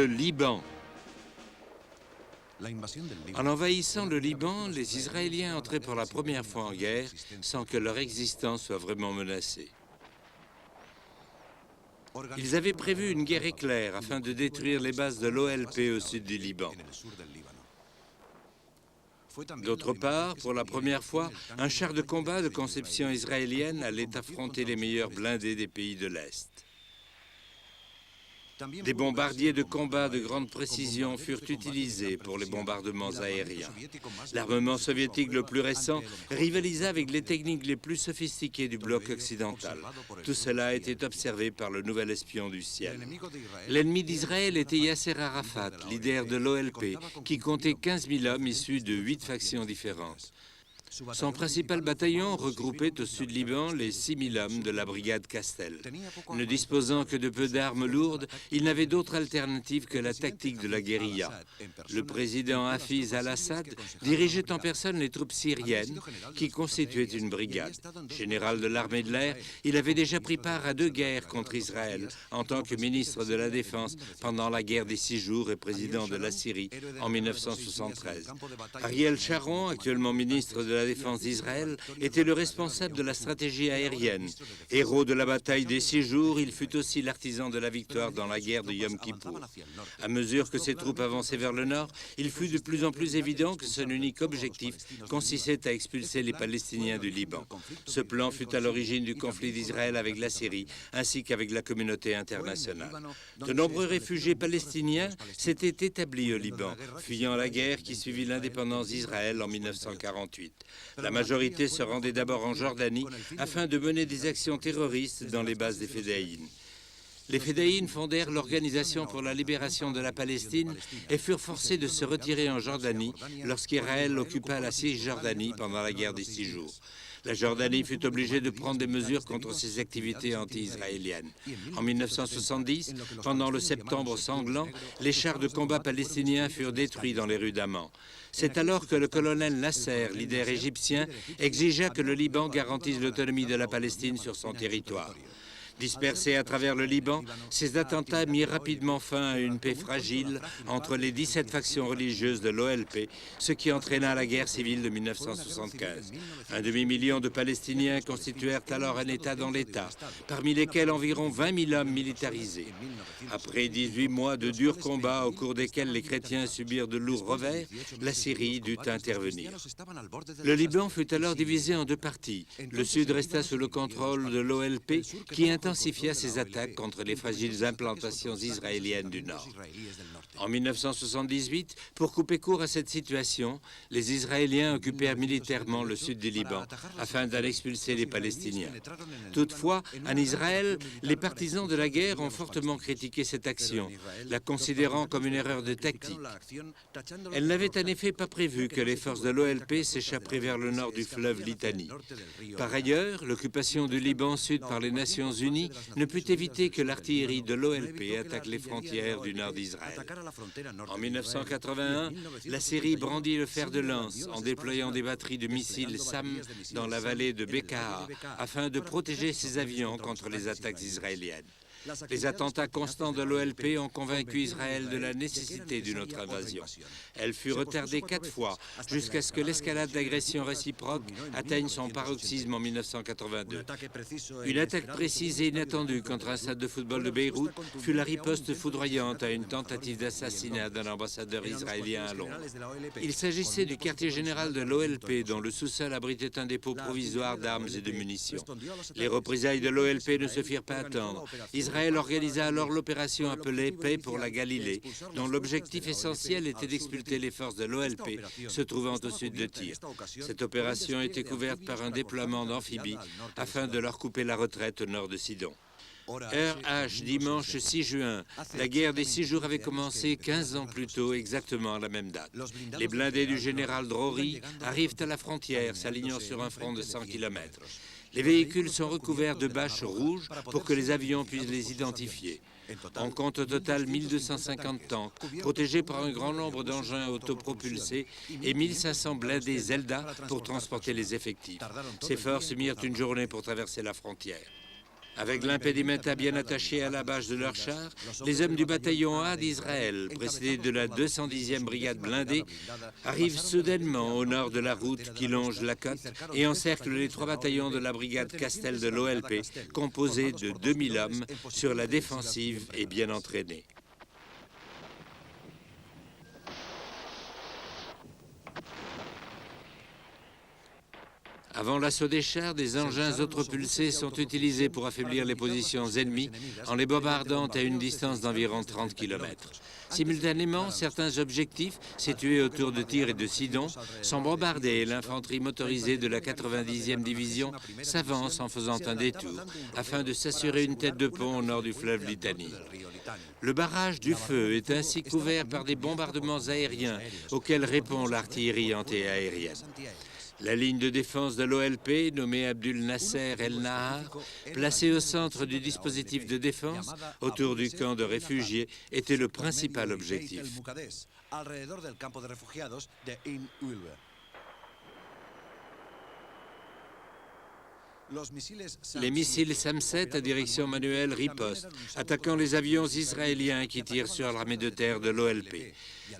Le Liban. En envahissant le Liban, les Israéliens entraient pour la première fois en guerre sans que leur existence soit vraiment menacée. Ils avaient prévu une guerre éclair afin de détruire les bases de l'OLP au sud du Liban. D'autre part, pour la première fois, un char de combat de conception israélienne allait affronter les meilleurs blindés des pays de l'Est. Des bombardiers de combat de grande précision furent utilisés pour les bombardements aériens. L'armement soviétique le plus récent rivalisait avec les techniques les plus sophistiquées du bloc occidental. Tout cela était observé par le nouvel espion du ciel. L'ennemi d'Israël était Yasser Arafat, leader de l'OLP, qui comptait 15 000 hommes issus de 8 factions différentes. Son principal bataillon regroupait au sud Liban les 6 000 hommes de la brigade Castel. Ne disposant que de peu d'armes lourdes, il n'avait d'autre alternative que la tactique de la guérilla. Le président Hafiz al-Assad dirigeait en personne les troupes syriennes qui constituaient une brigade. Général de l'armée de l'air, il avait déjà pris part à 2 guerres contre Israël en tant que ministre de la Défense pendant la guerre des 6 jours et président de la Syrie en 1973. Ariel Sharon, actuellement ministre de la Défense d'Israël, était le responsable de la stratégie aérienne. Héros de la bataille des 6 jours, il fut aussi l'artisan de la victoire dans la guerre de Yom Kippour. À mesure que ses troupes avançaient vers le nord, il fut de plus en plus évident que son unique objectif consistait à expulser les Palestiniens du Liban. Ce plan fut à l'origine du conflit d'Israël avec la Syrie, ainsi qu'avec la communauté internationale. De nombreux réfugiés palestiniens s'étaient établis au Liban, fuyant la guerre qui suivit l'indépendance d'Israël en 1948. La majorité se rendait d'abord en Jordanie afin de mener des actions terroristes dans les bases des Fédéines. Les Fédéines fondèrent l'Organisation pour la libération de la Palestine et furent forcés de se retirer en Jordanie lorsqu'Israël occupa la Cisjordanie pendant la guerre des 6 jours. La Jordanie fut obligée de prendre des mesures contre ces activités anti-israéliennes. En 1970, pendant le septembre sanglant, les chars de combat palestiniens furent détruits dans les rues d'Amman. C'est alors que le colonel Nasser, leader égyptien, exigea que le Liban garantisse l'autonomie de la Palestine sur son territoire. Dispersés à travers le Liban, ces attentats mirent rapidement fin à une paix fragile entre les 17 factions religieuses de l'OLP, ce qui entraîna la guerre civile de 1975. Un demi-million de Palestiniens constituèrent alors un État dans l'État, parmi lesquels environ 20 000 hommes militarisés. Après 18 mois de durs combats au cours desquels les chrétiens subirent de lourds revers, la Syrie dut intervenir. Le Liban fut alors divisé en 2 parties. Le sud resta sous le contrôle de l'OLP, qui intensifia ses attaques contre les fragiles implantations israéliennes du Nord. En 1978, pour couper court à cette situation, les Israéliens occupèrent militairement le sud du Liban afin d'en expulser les Palestiniens. Toutefois, en Israël, les partisans de la guerre ont fortement critiqué cette action, la considérant comme une erreur de tactique. Elle n'avait en effet pas prévu que les forces de l'OLP s'échapperaient vers le nord du fleuve Litanie. Par ailleurs, l'occupation du Liban Sud par les Nations Unies ne put éviter que l'artillerie de l'OLP attaque les frontières du nord d'Israël. En 1981, la Syrie brandit le fer de lance en déployant des batteries de missiles SAM dans la vallée de Bekaa afin de protéger ses avions contre les attaques israéliennes. Les attentats constants de l'OLP ont convaincu Israël de la nécessité d'une autre invasion. Elle fut retardée 4 fois jusqu'à ce que l'escalade d'agression réciproque atteigne son paroxysme en 1982. Une attaque précise et inattendue contre un stade de football de Beyrouth fut la riposte foudroyante à une tentative d'assassinat d'un ambassadeur israélien à Londres. Il s'agissait du quartier général de l'OLP dont le sous-sol abritait un dépôt provisoire d'armes et de munitions. Les représailles de l'OLP ne se firent pas attendre. Israël organisa alors l'opération appelée Paix pour la Galilée, dont l'objectif essentiel était d'expulser les forces de l'OLP se trouvant au sud de Tyr. Cette opération était couverte par un déploiement d'amphibies afin de leur couper la retraite au nord de Sidon. Heure H, dimanche 6 juin. La guerre des 6 jours avait commencé 15 ans plus tôt, exactement à la même date. Les blindés du général Drori arrivent à la frontière, s'alignant sur un front de 100 km. Les véhicules sont recouverts de bâches rouges pour que les avions puissent les identifier. On compte au total 1250 tanks, protégés par un grand nombre d'engins autopropulsés et 1500 blindés Zelda pour transporter les effectifs. Ces forces mirent une journée pour traverser la frontière. Avec l'impédimenta bien attaché à la bâche de leur char, les hommes du bataillon A d'Israël, précédés de la 210e brigade blindée, arrivent soudainement au nord de la route qui longe la côte et encerclent les 3 bataillons de la brigade Castel de l'OLP, composés de 2000 hommes sur la défensive et bien entraînés. Avant l'assaut des chars, des engins autopropulsés sont utilisés pour affaiblir les positions ennemies en les bombardant à une distance d'environ 30 km. Simultanément, certains objectifs situés autour de Tyr et de Sidon sont bombardés et l'infanterie motorisée de la 90e division s'avance en faisant un détour afin de s'assurer une tête de pont au nord du fleuve Litanie. Le barrage du feu est ainsi couvert par des bombardements aériens auxquels répond l'artillerie anti-aérienne. La ligne de défense de l'OLP, nommée Abdul Nasser El Nahar, placée au centre du dispositif de défense, autour du camp de réfugiés, était le principal objectif. Les missiles SAM-7 à direction manuelle ripostent, attaquant les avions israéliens qui tirent sur l'armée de terre de l'OLP.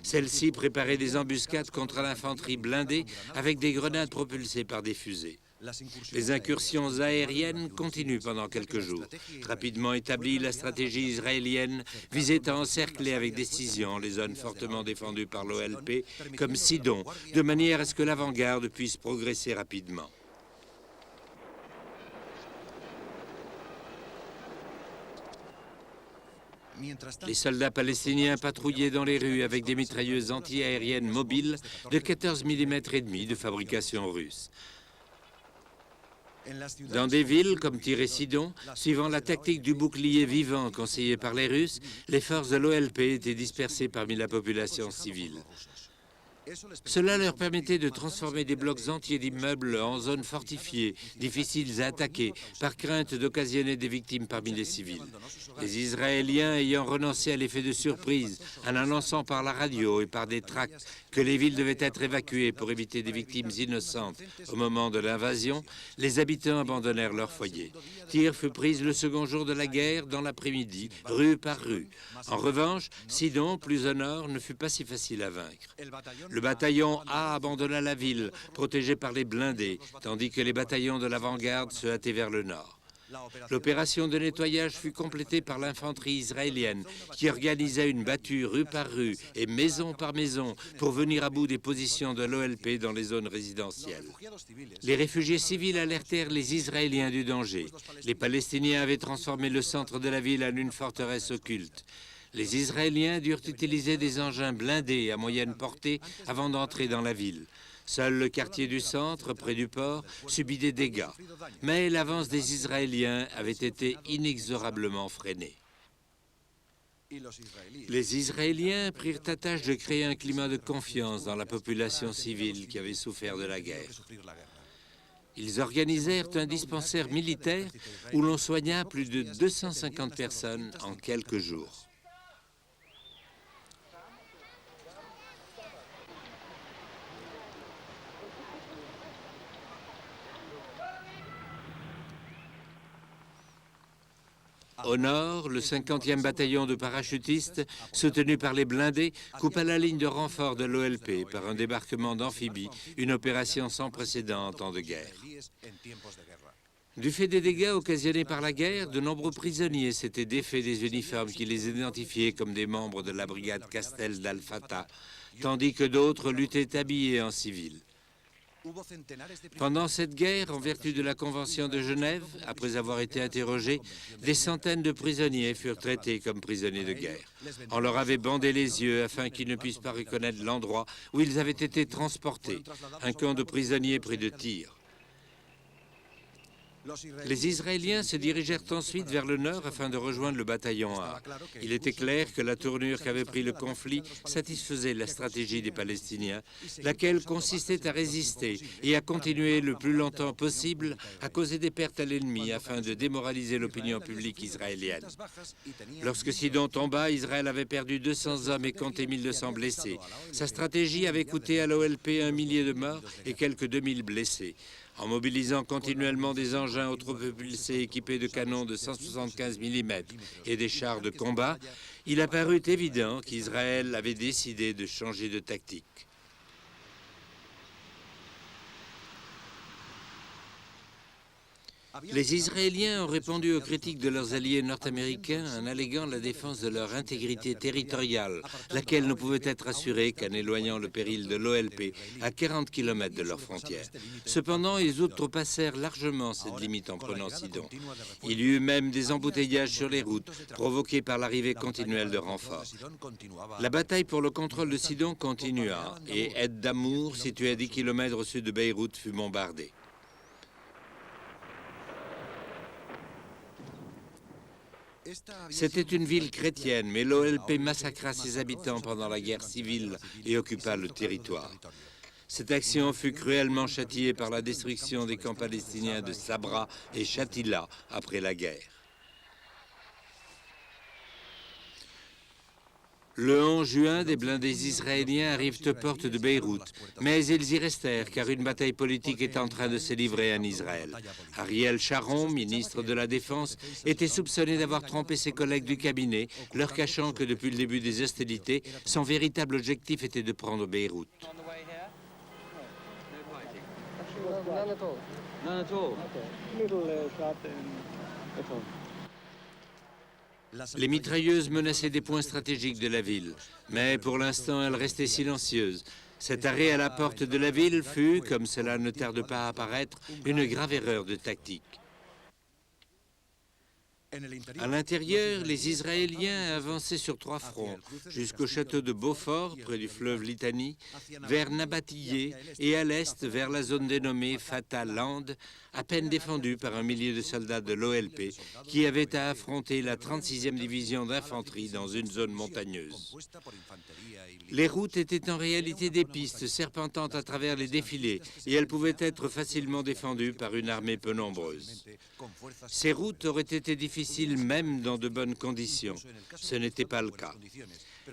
Celle-ci préparait des embuscades contre l'infanterie blindée avec des grenades propulsées par des fusées. Les incursions aériennes continuent pendant quelques jours. Rapidement établie, la stratégie israélienne visait à encercler avec décision les zones fortement défendues par l'OLP, comme Sidon, de manière à ce que l'avant-garde puisse progresser rapidement. Les soldats palestiniens patrouillaient dans les rues avec des mitrailleuses anti-aériennes mobiles de 14 mm et demi de fabrication russe. Dans des villes comme Tyr et Sidon, suivant la tactique du bouclier vivant conseillée par les Russes, les forces de l'OLP étaient dispersées parmi la population civile. Cela leur permettait de transformer des blocs entiers d'immeubles en zones fortifiées, difficiles à attaquer, par crainte d'occasionner des victimes parmi les civils. Les Israéliens ayant renoncé à l'effet de surprise, en annonçant par la radio et par des tracts que les villes devaient être évacuées pour éviter des victimes innocentes au moment de l'invasion, les habitants abandonnèrent leur foyer. Tyr fut prise le second jour de la guerre dans l'après-midi, rue par rue. En revanche, Sidon, plus au nord, ne fut pas si facile à vaincre. Le bataillon A abandonna la ville, protégé par les blindés, tandis que les bataillons de l'avant-garde se hâtaient vers le nord. L'opération de nettoyage fut complétée par l'infanterie israélienne, qui organisa une battue rue par rue et maison par maison pour venir à bout des positions de l'OLP dans les zones résidentielles. Les réfugiés civils alertèrent les Israéliens du danger. Les Palestiniens avaient transformé le centre de la ville en une forteresse occulte. Les Israéliens durent utiliser des engins blindés à moyenne portée avant d'entrer dans la ville. Seul le quartier du centre, près du port, subit des dégâts. Mais l'avance des Israéliens avait été inexorablement freinée. Les Israéliens prirent à tâche de créer un climat de confiance dans la population civile qui avait souffert de la guerre. Ils organisèrent un dispensaire militaire où l'on soigna plus de 250 personnes en quelques jours. Au nord, le 50e bataillon de parachutistes, soutenu par les blindés, coupa la ligne de renfort de l'OLP par un débarquement d'amphibies, une opération sans précédent en temps de guerre. Du fait des dégâts occasionnés par la guerre, de nombreux prisonniers s'étaient défaits des uniformes qui les identifiaient comme des membres de la brigade Castel d'Al-Fatah, tandis que d'autres luttaient habillés en civil. Pendant cette guerre, en vertu de la Convention de Genève, après avoir été interrogés, des centaines de prisonniers furent traités comme prisonniers de guerre. On leur avait bandé les yeux afin qu'ils ne puissent pas reconnaître l'endroit où ils avaient été transportés, un camp de prisonniers près de Tyr. Les Israéliens se dirigèrent ensuite vers le nord afin de rejoindre le bataillon A. Il était clair que la tournure qu'avait pris le conflit satisfaisait la stratégie des Palestiniens, laquelle consistait à résister et à continuer le plus longtemps possible à causer des pertes à l'ennemi afin de démoraliser l'opinion publique israélienne. Lorsque Sidon tomba, Israël avait perdu 200 hommes et compté 1200 blessés. Sa stratégie avait coûté à l'OLP 1 millier de morts et quelques 2000 blessés. En mobilisant continuellement des engins autopropulsés équipés de canons de 175 mm et des chars de combat, il apparut évident qu'Israël avait décidé de changer de tactique. Les Israéliens ont répondu aux critiques de leurs alliés nord-américains en alléguant la défense de leur intégrité territoriale, laquelle ne pouvait être assurée qu'en éloignant le péril de l'OLP à 40 km de leurs frontières. Cependant, ils outrepassèrent largement cette limite en prenant Sidon. Il y eut même des embouteillages sur les routes, provoqués par l'arrivée continuelle de renforts. La bataille pour le contrôle de Sidon continua et Aide Damour, située à 10 km au sud de Beyrouth, fut bombardée. C'était une ville chrétienne, mais l'OLP massacra ses habitants pendant la guerre civile et occupa le territoire. Cette action fut cruellement châtiée par la destruction des camps palestiniens de Sabra et Shatila après la guerre. Le 11 juin, des blindés israéliens arrivent aux portes de Beyrouth, mais ils y restèrent car une bataille politique est en train de se livrer en Israël. Ariel Sharon, ministre de la Défense, était soupçonné d'avoir trompé ses collègues du cabinet, leur cachant que depuis le début des hostilités, son véritable objectif était de prendre Beyrouth. Les mitrailleuses menaçaient des points stratégiques de la ville, mais pour l'instant, elles restaient silencieuses. Cet arrêt à la porte de la ville fut, comme cela ne tarde pas à apparaître, une grave erreur de tactique. À l'intérieur, les Israéliens avançaient sur 3 fronts, jusqu'au château de Beaufort, près du fleuve Litani, vers Nabatillé et à l'est vers la zone dénommée Fatah Land, à peine défendue par un millier de soldats de l'OLP qui avaient à affronter la 36e division d'infanterie dans une zone montagneuse. Les routes étaient en réalité des pistes serpentant à travers les défilés et elles pouvaient être facilement défendues par une armée peu nombreuse. Ces routes auraient été difficiles même dans de bonnes conditions. Ce n'était pas le cas.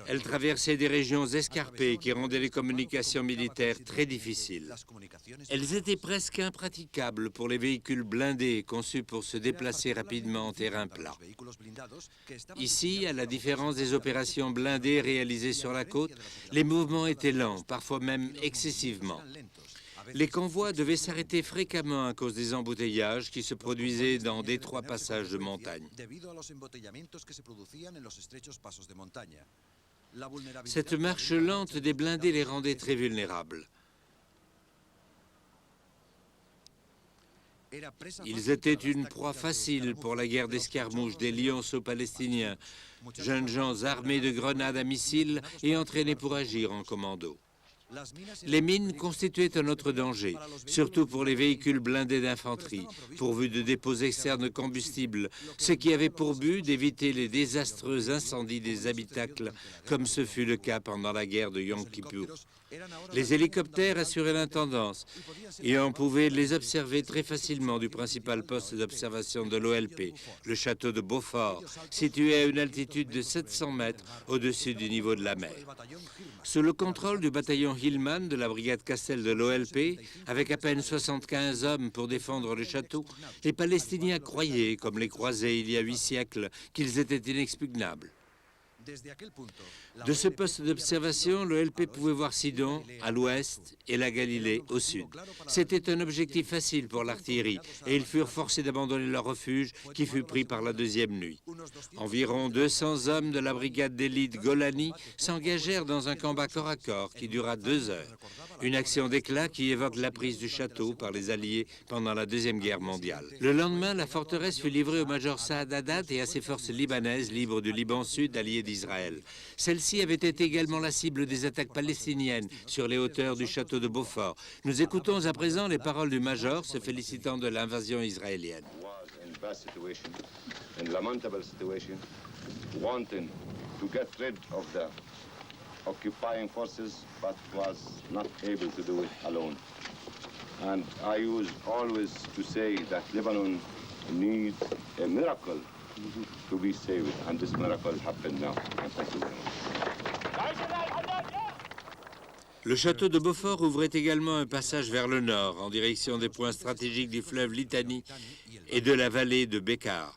Elles traversaient des régions escarpées qui rendaient les communications militaires très difficiles. Elles étaient presque impraticables pour les véhicules blindés conçus pour se déplacer rapidement en terrain plat. Ici, à la différence des opérations blindées réalisées sur la côte, les mouvements étaient lents, parfois même excessivement. Les convois devaient s'arrêter fréquemment à cause des embouteillages qui se produisaient dans d'étroits passages de montagne. Cette marche lente des blindés les rendait très vulnérables. Ils étaient une proie facile pour la guerre d'escarmouche des lionceaux palestiniens, jeunes gens armés de grenades à missiles et entraînés pour agir en commando. Les mines constituaient un autre danger, surtout pour les véhicules blindés d'infanterie, pourvus de dépôts externes de combustible, ce qui avait pour but d'éviter les désastreux incendies des habitacles, comme ce fut le cas pendant la guerre de Yom Kippour. Les hélicoptères assuraient l'intendance et on pouvait les observer très facilement du principal poste d'observation de l'OLP, le château de Beaufort, situé à une altitude de 700 mètres au-dessus du niveau de la mer. Sous le contrôle du bataillon Hillman de la brigade Castel de l'OLP, avec à peine 75 hommes pour défendre le château, les Palestiniens croyaient, comme les croisés il y a 8 siècles, qu'ils étaient inexpugnables. De ce poste d'observation, l'OLP pouvait voir Sidon à l'ouest et la Galilée au sud. C'était un objectif facile pour l'artillerie et ils furent forcés d'abandonner leur refuge qui fut pris par la deuxième nuit. Environ 200 hommes de la brigade d'élite Golani s'engagèrent dans un combat corps à corps qui dura 2 heures. Une action d'éclat qui évoque la prise du château par les Alliés pendant la Deuxième Guerre mondiale. Le lendemain, la forteresse fut livrée au major Saad Haddad et à ses forces libanaises libres du Liban Sud, alliées d'Israël. Celle-ci avait été également la cible des attaques palestiniennes sur les hauteurs du château de Beaufort. Nous écoutons à présent les paroles du major se félicitant de l'invasion israélienne. Occupying forces, but was not able to do it alone. And I used always to say that Lebanon needs a miracle to be saved, and this miracle happened now. And thank you very much. Le château de Beaufort ouvrait également un passage vers le nord, en direction des points stratégiques du fleuve Litani et de la vallée de Bekaa.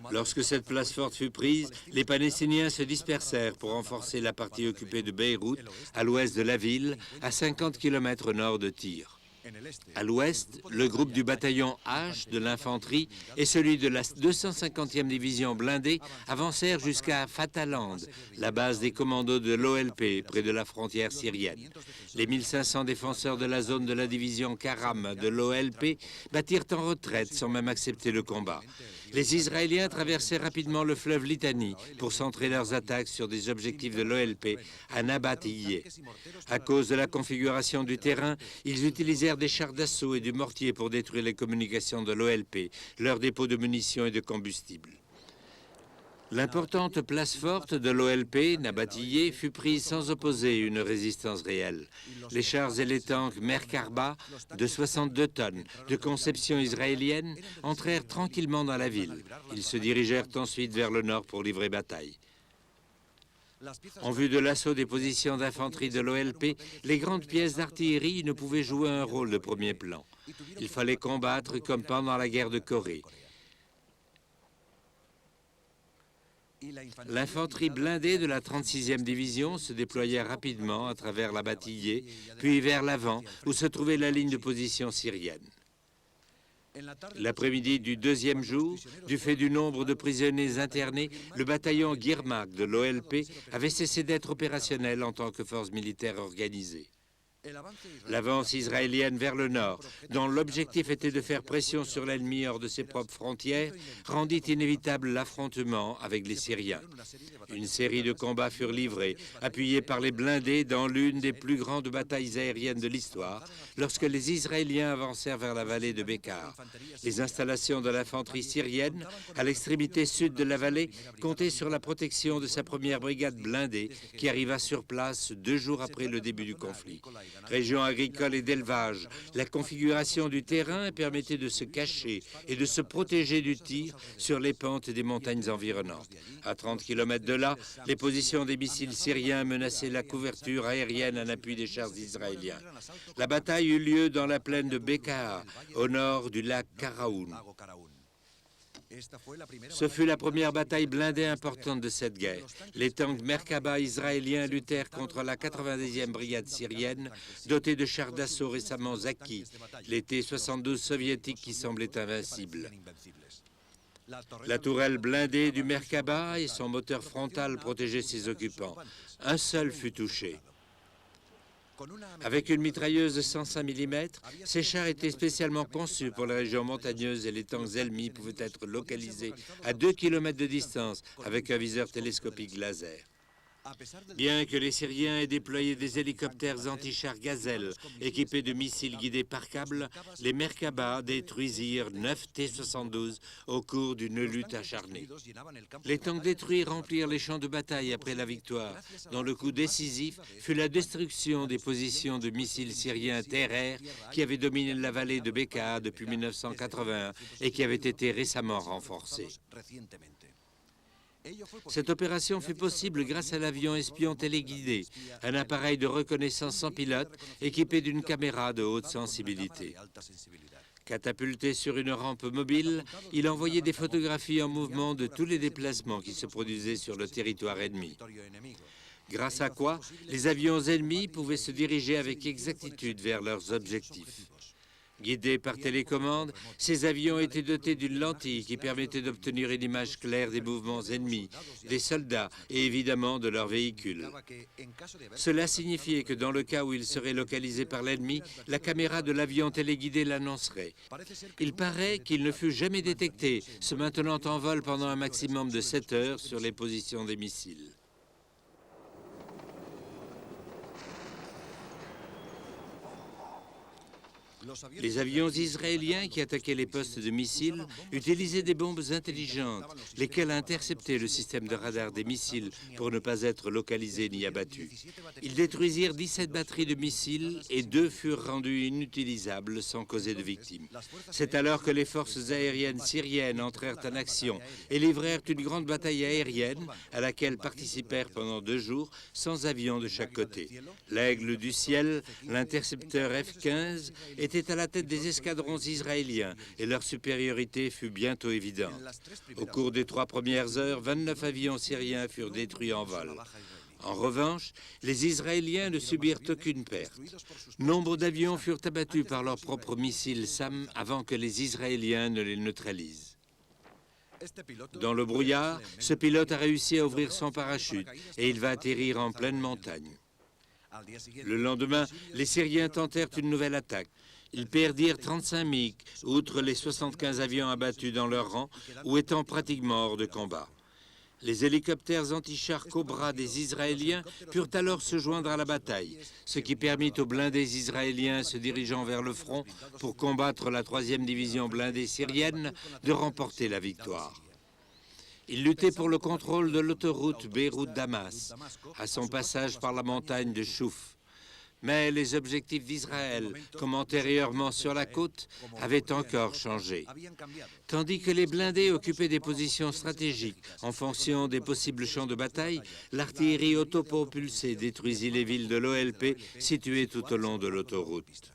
Lorsque cette place forte fut prise, les Palestiniens se dispersèrent pour renforcer la partie occupée de Beyrouth, à l'ouest de la ville, à 50 km au nord de Tyr. À l'ouest, le groupe du bataillon H de l'infanterie et celui de la 250e division blindée avancèrent jusqu'à Fataland, la base des commandos de l'OLP près de la frontière syrienne. Les 1500 défenseurs de la zone de la division Karam de l'OLP battirent en retraite sans même accepter le combat. Les Israéliens traversèrent rapidement le fleuve Litani pour centrer leurs attaques sur des objectifs de l'OLP à Nabatiyeh. À cause de la configuration du terrain, ils utilisèrent des chars d'assaut et du mortier pour détruire les communications de l'OLP, leurs dépôts de munitions et de combustible. L'importante place forte de l'OLP, Nabatiyeh, fut prise sans opposer une résistance réelle. Les chars et les tanks Merkaba, de 62 tonnes, de conception israélienne, entrèrent tranquillement dans la ville. Ils se dirigèrent ensuite vers le nord pour livrer bataille. En vue de l'assaut des positions d'infanterie de l'OLP, les grandes pièces d'artillerie ne pouvaient jouer un rôle de premier plan. Il fallait combattre comme pendant la guerre de Corée. L'infanterie blindée de la 36e division se déploya rapidement à travers la Batillée, puis vers l'avant, où se trouvait la ligne de position syrienne. L'après-midi du deuxième jour, du fait du nombre de prisonniers internés, le bataillon Guirmac de l'OLP avait cessé d'être opérationnel en tant que force militaire organisée. L'avance israélienne vers le nord, dont l'objectif était de faire pression sur l'ennemi hors de ses propres frontières, rendit inévitable l'affrontement avec les Syriens. Une série de combats furent livrés, appuyés par les blindés dans l'une des plus grandes batailles aériennes de l'histoire, lorsque les Israéliens avancèrent vers la vallée de Bekaa. Les installations de l'infanterie syrienne, à l'extrémité sud de la vallée, comptaient sur la protection de sa première brigade blindée, qui arriva sur place 2 jours après le début du conflit. Région agricole et d'élevage, la configuration du terrain permettait de se cacher et de se protéger du tir sur les pentes des montagnes environnantes. À 30 km de là, les positions des missiles syriens menaçaient la couverture aérienne en appui des chars israéliens. La bataille eut lieu dans la plaine de Bekaa, au nord du lac Karaoun. Ce fut la première bataille blindée importante de cette guerre. Les tanks Merkaba israéliens luttèrent contre la 90e brigade syrienne, dotée de chars d'assaut récemment acquis, les T-72 soviétiques qui semblaient invincibles. La tourelle blindée du Merkaba et son moteur frontal protégeaient ses occupants. Un seul fut touché. Avec une mitrailleuse de 105 mm, ces chars étaient spécialement conçus pour les régions montagneuses et les tanks ennemis pouvaient être localisés à 2 km de distance avec un viseur télescopique laser. Bien que les Syriens aient déployé des hélicoptères anti-chars Gazelle équipés de missiles guidés par câble, les Merkaba détruisirent 9 T-72 au cours d'une lutte acharnée. Les tanks détruits remplirent les champs de bataille après la victoire, dont le coup décisif fut la destruction des positions de missiles syriens terrestres qui avaient dominé la vallée de Bekaa depuis 1981 et qui avaient été récemment renforcés. Cette opération fut possible grâce à l'avion espion téléguidé, un appareil de reconnaissance sans pilote équipé d'une caméra de haute sensibilité. Catapulté sur une rampe mobile, il envoyait des photographies en mouvement de tous les déplacements qui se produisaient sur le territoire ennemi. Grâce à quoi, les avions ennemis pouvaient se diriger avec exactitude vers leurs objectifs. Guidés par télécommande, ces avions étaient dotés d'une lentille qui permettait d'obtenir une image claire des mouvements ennemis, des soldats et évidemment de leurs véhicules. Cela signifiait que dans le cas où ils seraient localisés par l'ennemi, la caméra de l'avion téléguidé l'annoncerait. Il paraît qu'il ne fut jamais détecté, se maintenant en vol pendant un maximum de 7 heures sur les positions des missiles. Les avions israéliens qui attaquaient les postes de missiles utilisaient des bombes intelligentes, lesquelles interceptaient le système de radar des missiles pour ne pas être localisés ni abattus. Ils détruisirent 17 batteries de missiles et 2 furent rendues inutilisables sans causer de victimes. C'est alors que les forces aériennes syriennes entrèrent en action et livrèrent une grande bataille aérienne à laquelle participèrent pendant 2 jours 100 avions de chaque côté. L'Aigle du ciel, l'intercepteur F-15, était à la tête des escadrons israéliens et leur supériorité fut bientôt évidente. Au cours des 3 premières heures, 29 avions syriens furent détruits en vol. En revanche, les Israéliens ne subirent aucune perte. Nombre d'avions furent abattus par leurs propres missiles SAM avant que les Israéliens ne les neutralisent. Dans le brouillard, ce pilote a réussi à ouvrir son parachute et il va atterrir en pleine montagne. Le lendemain, les Syriens tentèrent une nouvelle attaque. Ils perdirent 35 MiG, outre les 75 avions abattus dans leur rang ou étant pratiquement hors de combat. Les hélicoptères anti-chars Cobra des Israéliens purent alors se joindre à la bataille, ce qui permit aux blindés israéliens se dirigeant vers le front pour combattre la 3e division blindée syrienne de remporter la victoire. Ils luttaient pour le contrôle de l'autoroute Beyrouth-Damas, à son passage par la montagne de Chouf. Mais les objectifs d'Israël, comme antérieurement sur la côte, avaient encore changé. Tandis que les blindés occupaient des positions stratégiques en fonction des possibles champs de bataille, l'artillerie autopropulsée détruisit les villes de l'OLP situées tout au long de l'autoroute.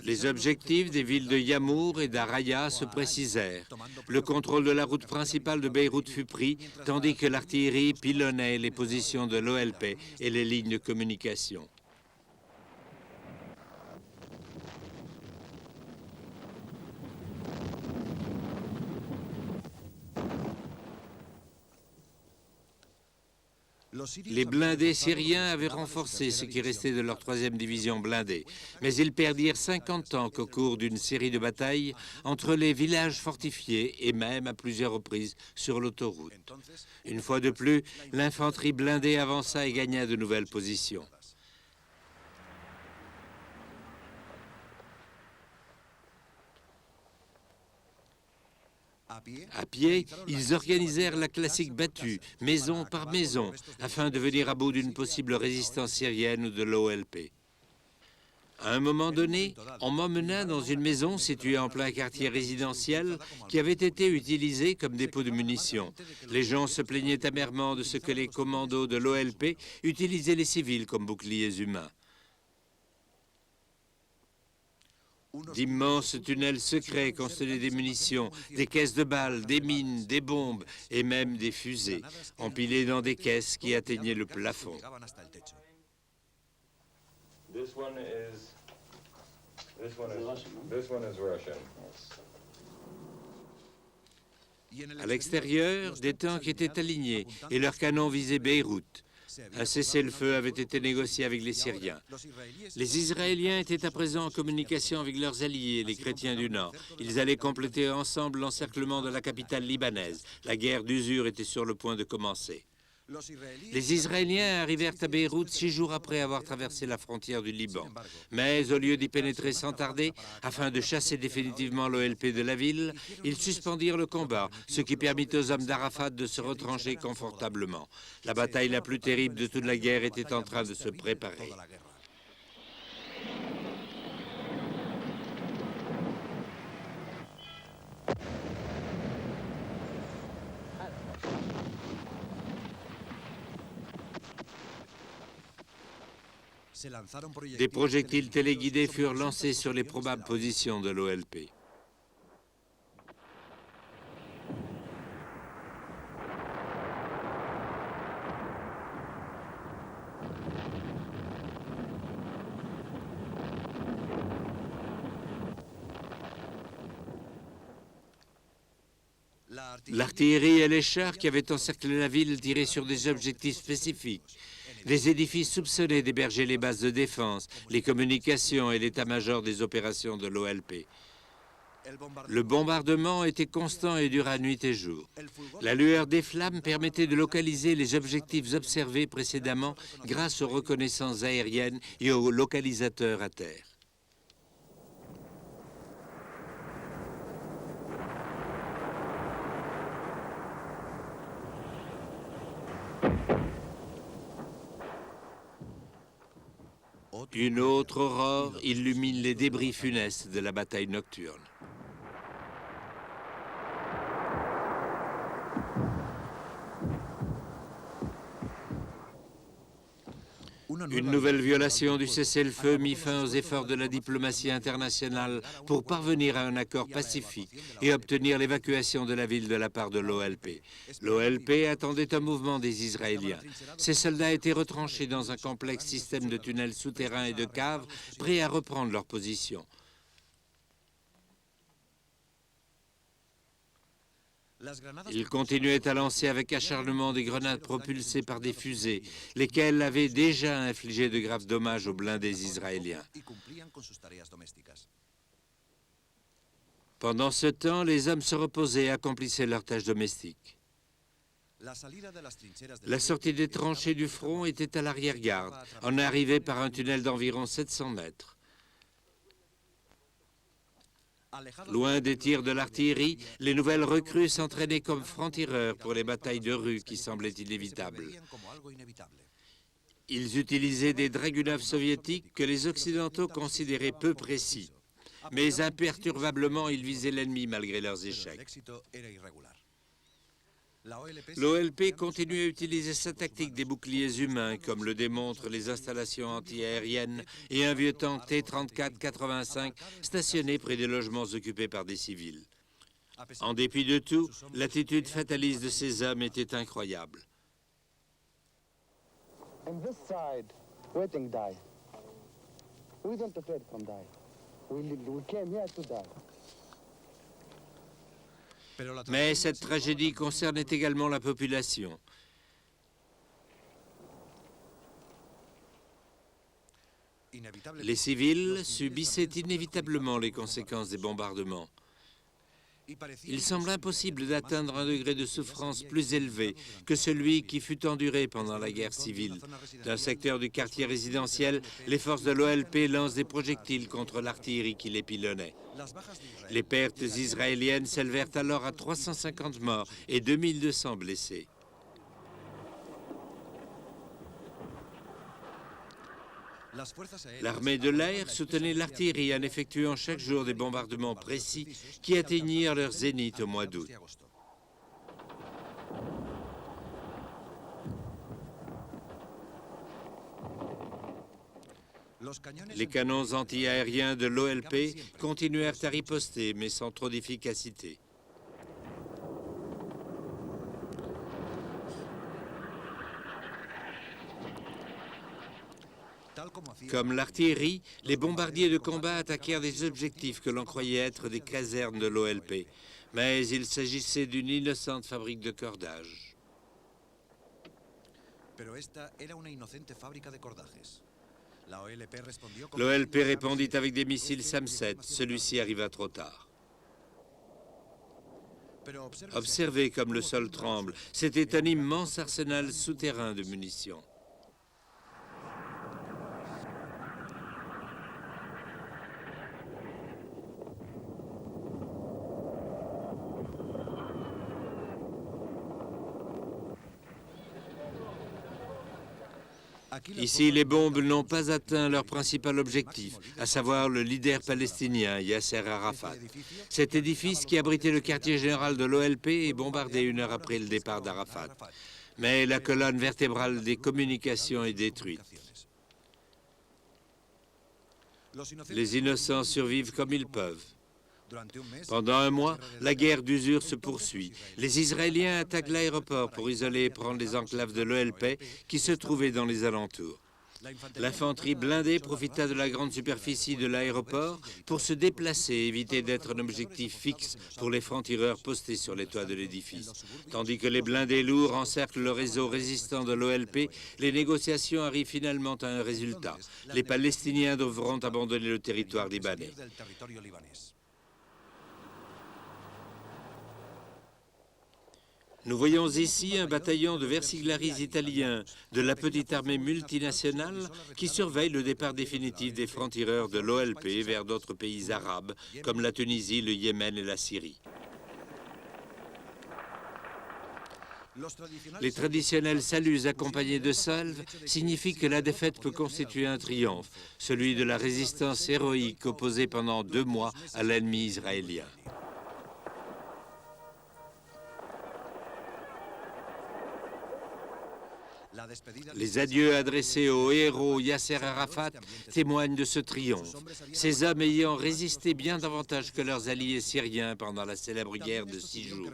Les objectifs des villes de Yamour et d'Araya se précisèrent. Le contrôle de la route principale de Beyrouth fut pris, tandis que l'artillerie pilonnait les positions de l'OLP et les lignes de communication. Les blindés syriens avaient renforcé ce qui restait de leur 3e division blindée, mais ils perdirent 50 tanks au cours d'une série de batailles entre les villages fortifiés et même à plusieurs reprises sur l'autoroute. Une fois de plus, l'infanterie blindée avança et gagna de nouvelles positions. À pied, ils organisèrent la classique battue, maison par maison, afin de venir à bout d'une possible résistance syrienne ou de l'OLP. À un moment donné, on m'emmena dans une maison située en plein quartier résidentiel qui avait été utilisée comme dépôt de munitions. Les gens se plaignaient amèrement de ce que les commandos de l'OLP utilisaient les civils comme boucliers humains. D'immenses tunnels secrets constellaient des munitions, des caisses de balles, des mines, des bombes et même des fusées, empilées dans des caisses qui atteignaient le plafond. À l'extérieur, des tanks étaient alignés et leurs canons visaient Beyrouth. Un cessez-le-feu avait été négocié avec les Syriens. Les Israéliens étaient à présent en communication avec leurs alliés, les chrétiens du Nord. Ils allaient compléter ensemble l'encerclement de la capitale libanaise. La guerre d'usure était sur le point de commencer. Les Israéliens arrivèrent à Beyrouth 6 jours après avoir traversé la frontière du Liban. Mais au lieu d'y pénétrer sans tarder, afin de chasser définitivement l'OLP de la ville, ils suspendirent le combat, ce qui permit aux hommes d'Arafat de se retrancher confortablement. La bataille la plus terrible de toute la guerre était en train de se préparer. Des projectiles téléguidés furent lancés sur les probables positions de l'OLP. L'artillerie et les chars qui avaient encerclé la ville tiraient sur des objectifs spécifiques. Des édifices soupçonnés d'héberger les bases de défense, les communications et l'état-major des opérations de l'OLP. Le bombardement était constant et dura nuit et jour. La lueur des flammes permettait de localiser les objectifs observés précédemment grâce aux reconnaissances aériennes et aux localisateurs à terre. Une autre aurore illumine les débris funestes de la bataille nocturne. Une nouvelle violation du cessez-le-feu mit fin aux efforts de la diplomatie internationale pour parvenir à un accord pacifique et obtenir l'évacuation de la ville de la part de l'OLP. L'OLP attendait un mouvement des Israéliens. Ces soldats étaient retranchés dans un complexe système de tunnels souterrains et de caves, prêts à reprendre leur position. Ils continuaient à lancer avec acharnement des grenades propulsées par des fusées, lesquelles avaient déjà infligé de graves dommages aux blindés israéliens. Pendant ce temps, les hommes se reposaient et accomplissaient leurs tâches domestiques. La sortie des tranchées du front était à l'arrière-garde. On arrivait par un tunnel d'environ 700 mètres. Loin des tirs de l'artillerie, les nouvelles recrues s'entraînaient comme francs-tireurs pour les batailles de rue qui semblaient inévitables. Ils utilisaient des Dragunov soviétiques que les Occidentaux considéraient peu précis. Mais imperturbablement, ils visaient l'ennemi malgré leurs échecs. L'OLP continue à utiliser sa tactique des boucliers humains, comme le démontrent les installations antiaériennes et un vieux tank T-34-85 stationné près des logements occupés par des civils. En dépit de tout, l'attitude fataliste de ces hommes était incroyable. On this side, waiting die. We don't afraid from die. We came here to die. Mais cette tragédie concernait également la population. Les civils subissaient inévitablement les conséquences des bombardements. Il semble impossible d'atteindre un degré de souffrance plus élevé que celui qui fut enduré pendant la guerre civile. Dans le secteur du quartier résidentiel, les forces de l'OLP lancent des projectiles contre l'artillerie qui les pilonnait. Les pertes israéliennes s'élevèrent alors à 350 morts et 2200 blessés. L'armée de l'air soutenait l'artillerie en effectuant chaque jour des bombardements précis qui atteignirent leur zénith au mois d'août. Les canons antiaériens de l'OLP continuèrent à riposter, mais sans trop d'efficacité. Comme l'artillerie, les bombardiers de combat attaquèrent des objectifs que l'on croyait être des casernes de l'OLP. Mais il s'agissait d'une innocente fabrique de cordage. L'OLP répondit avec des missiles SAM-7. Celui-ci arriva trop tard. Observez comme le sol tremble. C'était un immense arsenal souterrain de munitions. Ici, les bombes n'ont pas atteint leur principal objectif, à savoir le leader palestinien Yasser Arafat. Cet édifice qui abritait le quartier général de l'OLP est bombardé 1 heure après le départ d'Arafat. Mais la colonne vertébrale des communications est détruite. Les innocents survivent comme ils peuvent. Pendant un mois, la guerre d'usure se poursuit. Les Israéliens attaquent l'aéroport pour isoler et prendre les enclaves de l'OLP qui se trouvaient dans les alentours. L'infanterie blindée profita de la grande superficie de l'aéroport pour se déplacer et éviter d'être un objectif fixe pour les francs-tireurs postés sur les toits de l'édifice. Tandis que les blindés lourds encerclent le réseau résistant de l'OLP, les négociations arrivent finalement à un résultat. Les Palestiniens devront abandonner le territoire libanais. Nous voyons ici un bataillon de Versiglaris italiens de la petite armée multinationale qui surveille le départ définitif des francs-tireurs de l'OLP vers d'autres pays arabes comme la Tunisie, le Yémen et la Syrie. Les traditionnels saluts accompagnés de salves signifient que la défaite peut constituer un triomphe, celui de la résistance héroïque opposée pendant 2 mois à l'ennemi israélien. Les adieux adressés au héros Yasser Arafat témoignent de ce triomphe, ces hommes ayant résisté bien davantage que leurs alliés syriens pendant la célèbre guerre de 6 jours.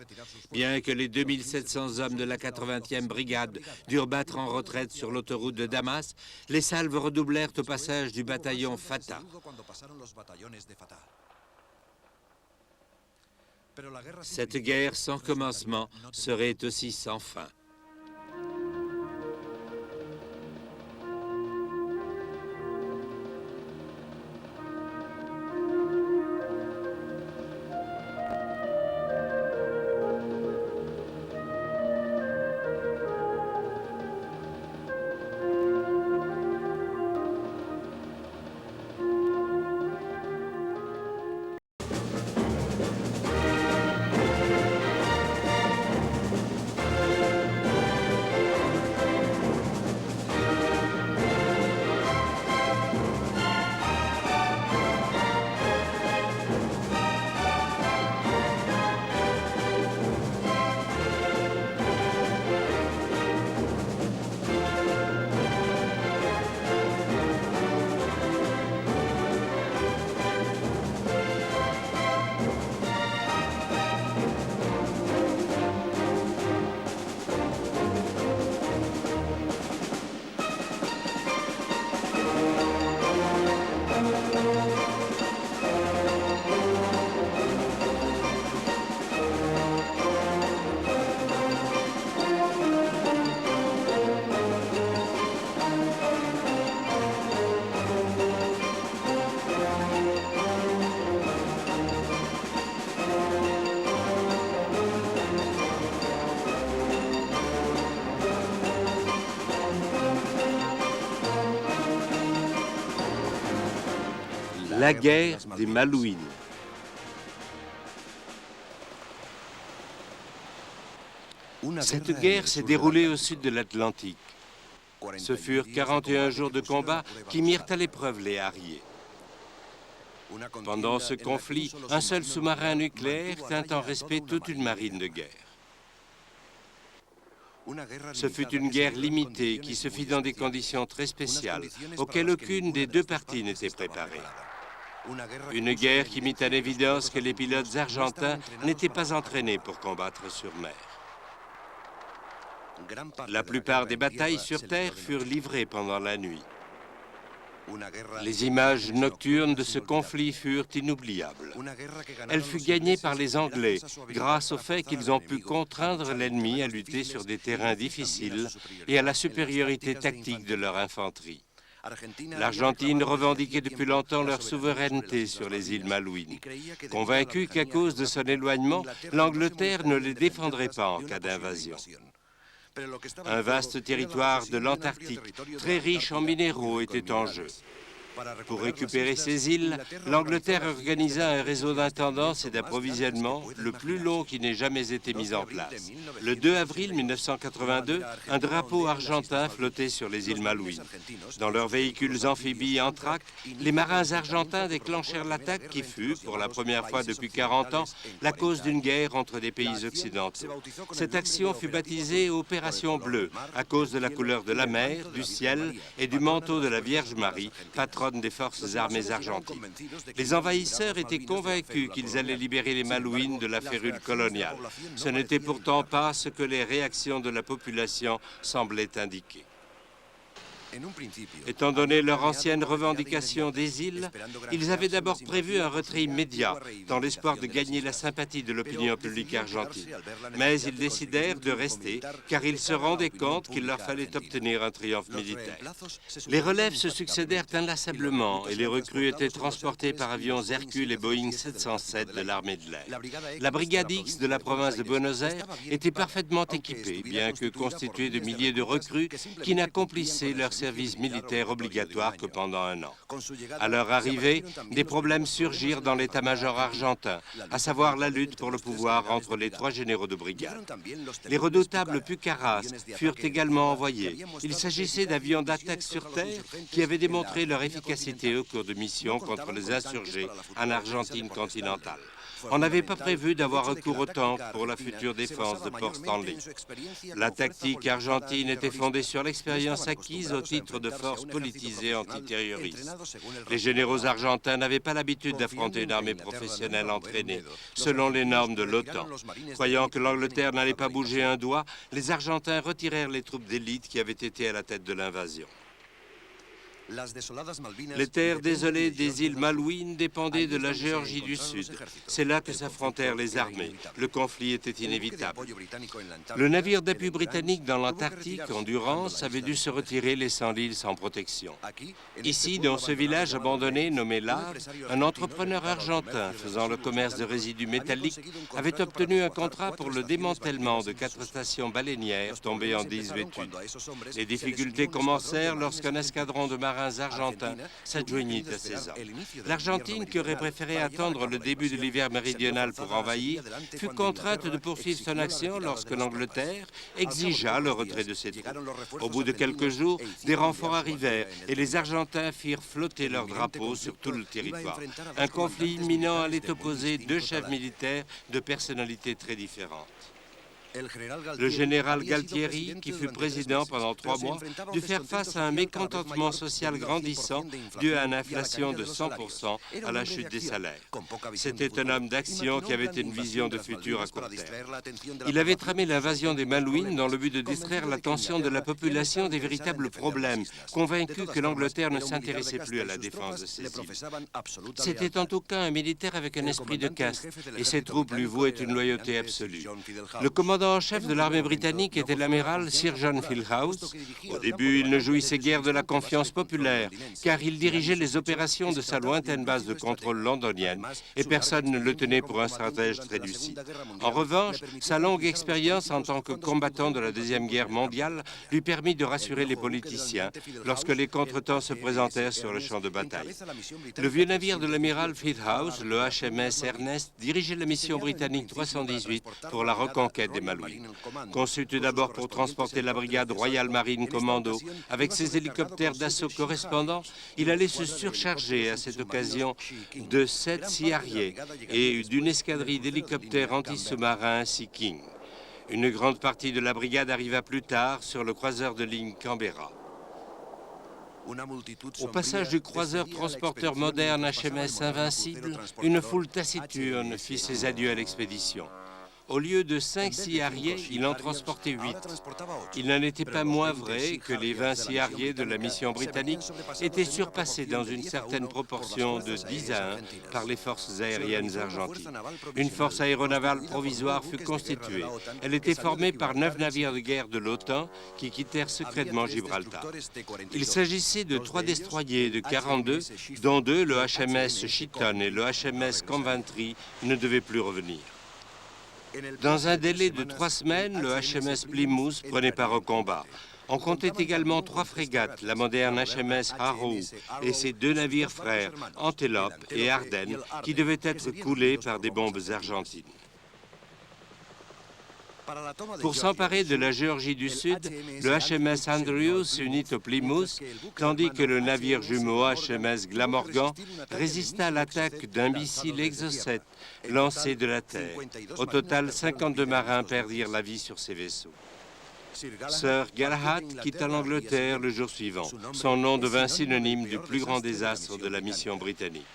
Bien que les 2700 hommes de la 80e brigade durent battre en retraite sur l'autoroute de Damas, les salves redoublèrent au passage du bataillon Fatah. Cette guerre sans commencement serait aussi sans fin. La guerre des Malouines. Cette guerre s'est déroulée au sud de l'Atlantique. Ce furent 41 jours de combat qui mirent à l'épreuve les Harriers. Pendant ce conflit, un seul sous-marin nucléaire tint en respect toute une marine de guerre. Ce fut une guerre limitée qui se fit dans des conditions très spéciales, auxquelles aucune des 2 parties n'était préparée. Une guerre qui mit en évidence que les pilotes argentins n'étaient pas entraînés pour combattre sur mer. La plupart des batailles sur terre furent livrées pendant la nuit. Les images nocturnes de ce conflit furent inoubliables. Elle fut gagnée par les Anglais grâce au fait qu'ils ont pu contraindre l'ennemi à lutter sur des terrains difficiles et à la supériorité tactique de leur infanterie. L'Argentine revendiquait depuis longtemps leur souveraineté sur les îles Malouines, convaincue qu'à cause de son éloignement, l'Angleterre ne les défendrait pas en cas d'invasion. Un vaste territoire de l'Antarctique, très riche en minéraux, était en jeu. Pour récupérer ces îles, l'Angleterre organisa un réseau d'intendance et d'approvisionnement le plus long qui n'ait jamais été mis en place. Le 2 avril 1982, un drapeau argentin flottait sur les îles Malouines. Dans leurs véhicules amphibies Amtrak, les marins argentins déclenchèrent l'attaque qui fut, pour la première fois depuis 40 ans, la cause d'une guerre entre des pays occidentaux. Cette action fut baptisée Opération Bleue, à cause de la couleur de la mer, du ciel et du manteau de la Vierge Marie, patronne des forces armées argentines. Les envahisseurs étaient convaincus qu'ils allaient libérer les Malouines de la férule coloniale. Ce n'était pourtant pas ce que les réactions de la population semblaient indiquer. Étant donné leur ancienne revendication des îles, ils avaient d'abord prévu un retrait immédiat, dans l'espoir de gagner la sympathie de l'opinion publique argentine. Mais ils décidèrent de rester, car ils se rendaient compte qu'il leur fallait obtenir un triomphe militaire. Les relèves se succédèrent inlassablement et les recrues étaient transportées par avions Hercule et Boeing 707 de l'armée de l'air. La brigade X de la province de Buenos Aires était parfaitement équipée, bien que constituée de milliers de recrues qui n'accomplissaient leur service militaire obligatoire que pendant un an. À leur arrivée, des problèmes surgirent dans l'état-major argentin, à savoir la lutte pour le pouvoir entre les trois généraux de brigade. Les redoutables Pucarás furent également envoyés. Il s'agissait d'avions d'attaque sur terre qui avaient démontré leur efficacité au cours de missions contre les insurgés en Argentine continentale. On n'avait pas prévu d'avoir recours aux tanks pour la future défense de Port Stanley. La tactique argentine était fondée sur l'expérience acquise au titre de force politisée antiterroriste. Les généraux argentins n'avaient pas l'habitude d'affronter une armée professionnelle entraînée, selon les normes de l'OTAN. Croyant que l'Angleterre n'allait pas bouger un doigt, les Argentins retirèrent les troupes d'élite qui avaient été à la tête de l'invasion. Les terres désolées des îles Malouines dépendaient de la Géorgie du Sud. C'est là que s'affrontèrent les armées. Le conflit était inévitable. Le navire d'appui britannique dans l'Antarctique, Endurance, avait dû se retirer, laissant l'île sans protection. Ici, dans ce village abandonné nommé Lave, un entrepreneur argentin faisant le commerce de résidus métalliques avait obtenu un contrat pour le démantèlement de 4 stations baleinières tombées en désuétude. Les difficultés commencèrent lorsqu'un escadron de marins argentins s'adjoignit à ces hommes. L'Argentine, qui aurait préféré attendre le début de l'hiver méridional pour envahir, fut contrainte de poursuivre son action lorsque l'Angleterre exigea le retrait de ses troupes. Au bout de quelques jours, des renforts arrivèrent et les Argentins firent flotter leurs drapeaux sur tout le territoire. Un conflit imminent allait opposer 2 chefs militaires de personnalités très différentes. Le général Galtieri, qui fut président pendant 3 mois, dut faire face à un mécontentement social grandissant dû à une inflation de 100% à la chute des salaires. C'était un homme d'action qui avait une vision de futur à court terme. Il avait tramé l'invasion des Malouines dans le but de distraire l'attention de la population des véritables problèmes, convaincu que l'Angleterre ne s'intéressait plus à la défense de ses îles. C'était en tout cas un militaire avec un esprit de caste, et ses troupes lui vouaient une loyauté absolue. Le commandant en chef de l'armée britannique était l'amiral Sir John Fieldhouse. Au début, il ne jouissait guère de la confiance populaire, car il dirigeait les opérations de sa lointaine base de contrôle londonienne, et personne ne le tenait pour un stratège très lucide. En revanche, sa longue expérience en tant que combattant de la Deuxième Guerre mondiale lui permit de rassurer les politiciens lorsque les contretemps se présentèrent sur le champ de bataille. Le vieux navire de l'amiral Fieldhouse, le HMS Ernest, dirigeait la mission britannique 318 pour la reconquête des Malouines. Conçu tout d'abord pour transporter la brigade Royal Marine Commando avec ses hélicoptères d'assaut correspondants, il allait se surcharger à cette occasion de 7 Sea Harrier et d'une escadrille d'hélicoptères anti-sous-marins Sea King. Une grande partie de la brigade arriva plus tard sur le croiseur de ligne Canberra. Au passage du croiseur transporteur moderne HMS Invincible, une foule taciturne fit ses adieux à l'expédition. Au lieu de 5 Sea Harrier, il en transportait 8. Il n'en était pas moins vrai que les 20 Sea Harrier de la mission britannique étaient surpassés dans une certaine proportion de 10 à 1 par les forces aériennes argentines. Une force aéronavale provisoire fut constituée. Elle était formée par 9 navires de guerre de l'OTAN qui quittèrent secrètement Gibraltar. Il s'agissait de 3 destroyers de 42, dont 2, le HMS Chiton et le HMS Coventry, ne devaient plus revenir. Dans un délai de 3 semaines, le HMS Plymouth prenait part au combat. On comptait également 3 frégates, la moderne HMS Harrow et ses 2 navires frères, Antelope et Ardennes, qui devaient être coulés par des bombes argentines. Pour s'emparer de la Géorgie du Sud, le HMS Andrews s'unit au Plymouth, tandis que le navire jumeau HMS Glamorgan résista à l'attaque d'un missile Exocet lancé de la Terre. Au total, 52 marins perdirent la vie sur ces vaisseaux. Sir Galahad quitta l'Angleterre le jour suivant. Son nom devint synonyme du plus grand désastre de la mission britannique.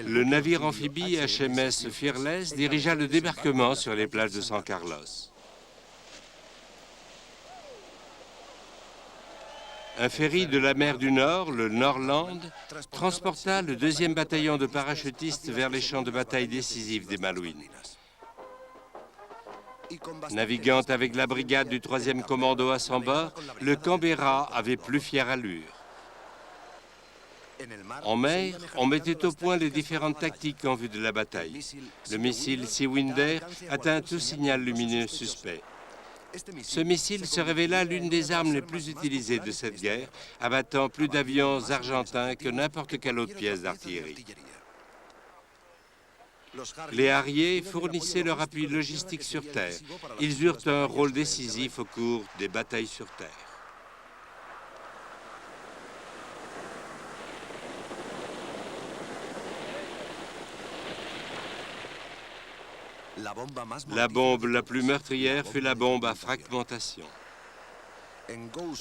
Le navire amphibie HMS Fearless dirigea le débarquement sur les plages de San Carlos. Un ferry de la mer du Nord, le Norland, transporta le 2e bataillon de parachutistes vers les champs de bataille décisifs des Malouines. Naviguant avec la brigade du 3e commando à son bord, le Canberra avait plus fière allure. En mer, on mettait au point les différentes tactiques en vue de la bataille. Le missile Seawinder atteint tout signal lumineux suspect. Ce missile se révéla l'une des armes les plus utilisées de cette guerre, abattant plus d'avions argentins que n'importe quelle autre pièce d'artillerie. Les Harriers fournissaient leur appui logistique sur terre. Ils eurent un rôle décisif au cours des batailles sur terre. La bombe la plus meurtrière fut la bombe à fragmentation.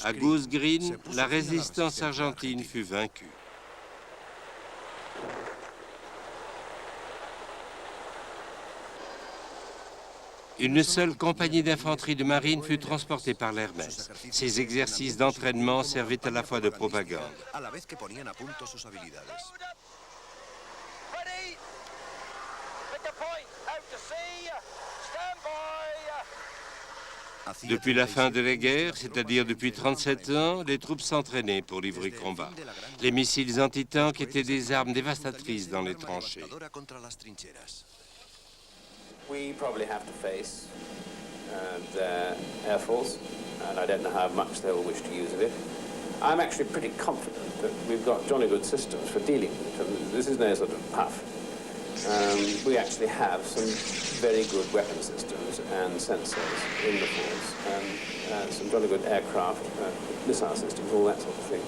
À Goose Green, la résistance argentine fut vaincue. Une seule compagnie d'infanterie de marine fut transportée par l'Hermès. Ces exercices d'entraînement servaient à la fois de propagande. Depuis la fin de la guerre, c'est-à-dire depuis 37 ans, les troupes s'entraînaient pour livrer combat. Les missiles anti-tanks étaient des armes dévastatrices dans les tranchées. We probably have to face their Air Force, and I don't know how much they will wish to use of it. I'm actually pretty confident that we've got jolly good systems for dealing with it. This is no sort of puff. We actually have some very good weapon systems and sensors in the force, and some jolly good aircraft, missile systems, all that sort of thing,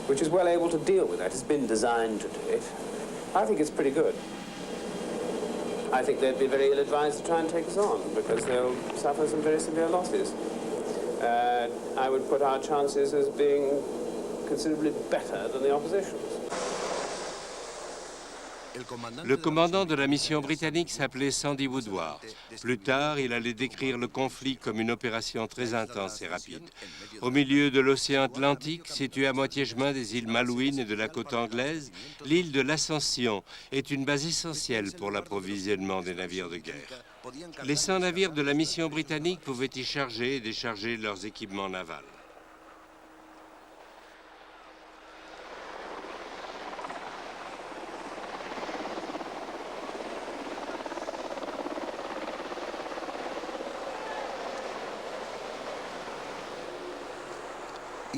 which is well able to deal with that. It's been designed to do it. I think it's pretty good. I think they'd be very ill-advised to try and take us on because they'll suffer some very severe losses. I would put our chances as being considerably better than the opposition's. Le commandant de la mission britannique s'appelait Sandy Woodward. Plus tard, il allait décrire le conflit comme une opération très intense et rapide. Au milieu de l'océan Atlantique, située à moitié chemin des îles Malouines et de la côte anglaise, l'île de l'Ascension est une base essentielle pour l'approvisionnement des navires de guerre. Les 100 navires de la mission britannique pouvaient y charger et décharger leurs équipements navals.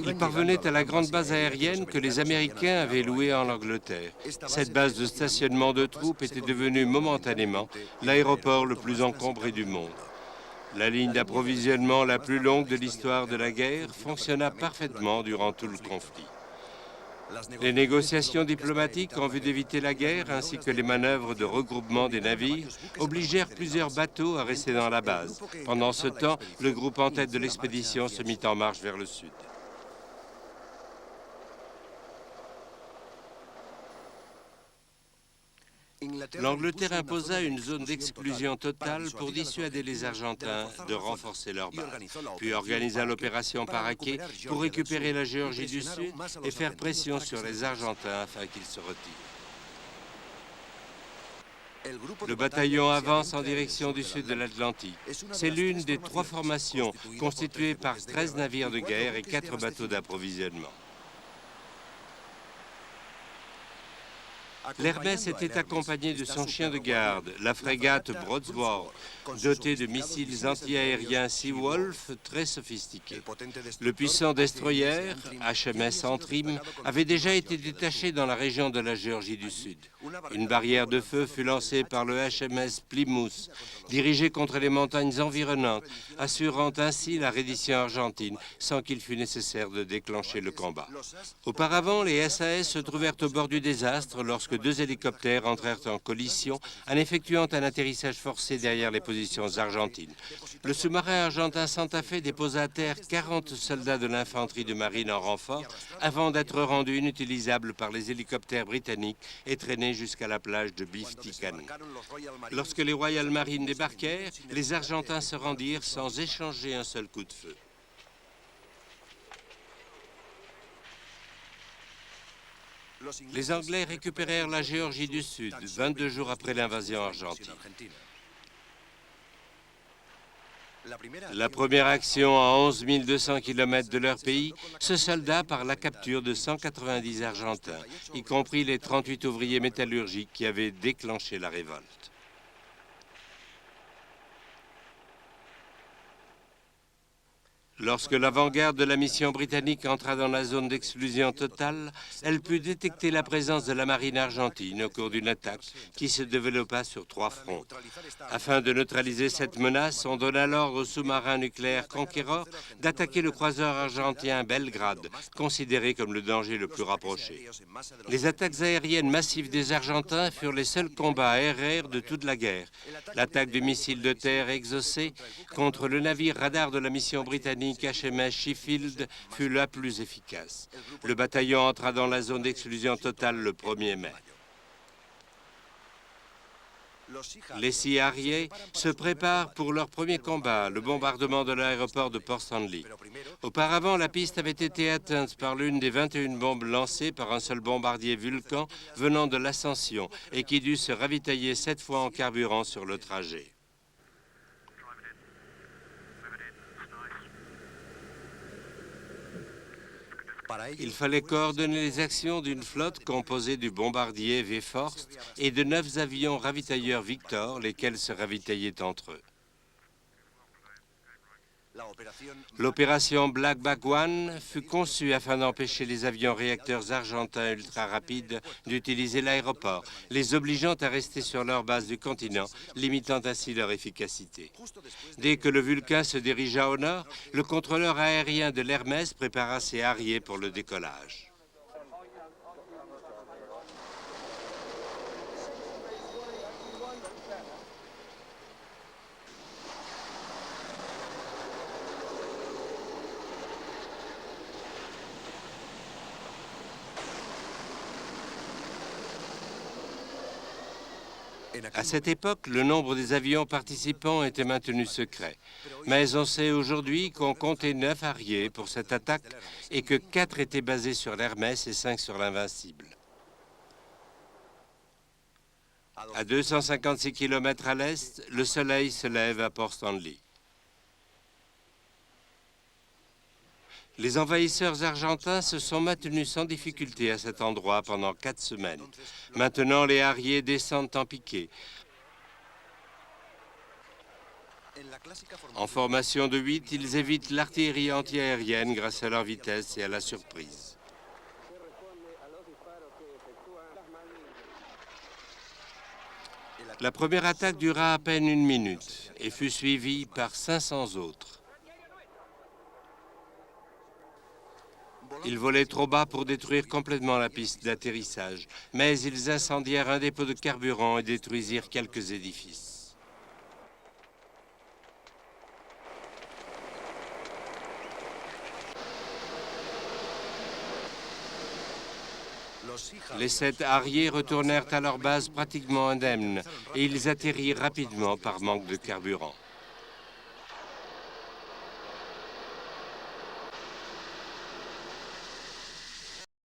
Ils parvenaient à la grande base aérienne que les Américains avaient louée en Angleterre. Cette base de stationnement de troupes était devenue momentanément l'aéroport le plus encombré du monde. La ligne d'approvisionnement la plus longue de l'histoire de la guerre fonctionna parfaitement durant tout le conflit. Les négociations diplomatiques en vue d'éviter la guerre ainsi que les manœuvres de regroupement des navires obligèrent plusieurs bateaux à rester dans la base. Pendant ce temps, le groupe en tête de l'expédition se mit en marche vers le sud. L'Angleterre imposa une zone d'exclusion totale pour dissuader les Argentins de renforcer leur base, puis organisa l'opération Paraquet pour récupérer la Géorgie du Sud et faire pression sur les Argentins afin qu'ils se retirent. Le bataillon avance en direction du sud de l'Atlantique. C'est l'une des 3 formations constituées par 13 navires de guerre et 4 bateaux d'approvisionnement. L'Hermès était accompagné de son chien de garde, la frégate Broadsworth, dotée de missiles antiaériens Seawolf très sophistiqués. Le puissant destroyer, HMS Antrim, avait déjà été détaché dans la région de la Géorgie du Sud. Une barrière de feu fut lancée par le HMS Plymouth, dirigée contre les montagnes environnantes, assurant ainsi la reddition argentine sans qu'il fût nécessaire de déclencher le combat. Auparavant, les SAS se trouvèrent au bord du désastre lorsque 2 hélicoptères entrèrent en collision en effectuant un atterrissage forcé derrière les positions argentines. Le sous-marin argentin Santa Fe déposa à terre 40 soldats de l'infanterie de marine en renfort avant d'être rendu inutilisable par les hélicoptères britanniques et traîné jusqu'à la plage de Biftikani. Lorsque les Royal Marines débarquèrent, les Argentins se rendirent sans échanger un seul coup de feu. Les Anglais récupérèrent la Géorgie du Sud 22 jours après l'invasion argentine. La première action à 11 200 km de leur pays se solda par la capture de 190 Argentins, y compris les 38 ouvriers métallurgiques qui avaient déclenché la révolte. Lorsque l'avant-garde de la mission britannique entra dans la zone d'exclusion totale, elle put détecter la présence de la marine argentine au cours d'une attaque qui se développa sur 3 fronts. Afin de neutraliser cette menace, on donna l'ordre au sous-marin nucléaire Conqueror d'attaquer le croiseur argentin Belgrade, considéré comme le danger le plus rapproché. Les attaques aériennes massives des Argentins furent les seuls combats aériens de toute la guerre. L'attaque de missiles de terre exaucés contre le navire radar de la mission britannique HMS Sheffield fut la plus efficace. Le bataillon entra dans la zone d'exclusion totale le 1er mai. Les Sea Harriers se préparent pour leur premier combat, le bombardement de l'aéroport de Port Stanley. Auparavant, la piste avait été atteinte par l'une des 21 bombes lancées par un seul bombardier Vulcan venant de l'Ascension et qui dut se ravitailler 7 fois en carburant sur le trajet. Il fallait coordonner les actions d'une flotte composée du bombardier V-Force et de 9 avions ravitailleurs Victor, lesquels se ravitaillaient entre eux. L'opération Blackback One fut conçue afin d'empêcher les avions réacteurs argentins ultra-rapides d'utiliser l'aéroport, les obligeant à rester sur leur base du continent, limitant ainsi leur efficacité. Dès que le Vulcain se dirigea au nord, le contrôleur aérien de l'Hermès prépara ses Harriers pour le décollage. À cette époque, le nombre des avions participants était maintenu secret. Mais on sait aujourd'hui qu'on comptait 9 Harriers pour cette attaque et que 4 étaient basés sur l'Hermès et 5 sur l'Invincible. À 256 km à l'est, le soleil se lève à Port Stanley. Les envahisseurs argentins se sont maintenus sans difficulté à cet endroit pendant 4 semaines. Maintenant, les Harriers descendent en piqué. En formation de 8, ils évitent l'artillerie antiaérienne grâce à leur vitesse et à la surprise. La première attaque dura à peine 1 minute et fut suivie par 500 autres. Ils volaient trop bas pour détruire complètement la piste d'atterrissage, mais ils incendièrent un dépôt de carburant et détruisirent quelques édifices. Les 7 Harriers retournèrent à leur base pratiquement indemnes et ils atterrirent rapidement par manque de carburant.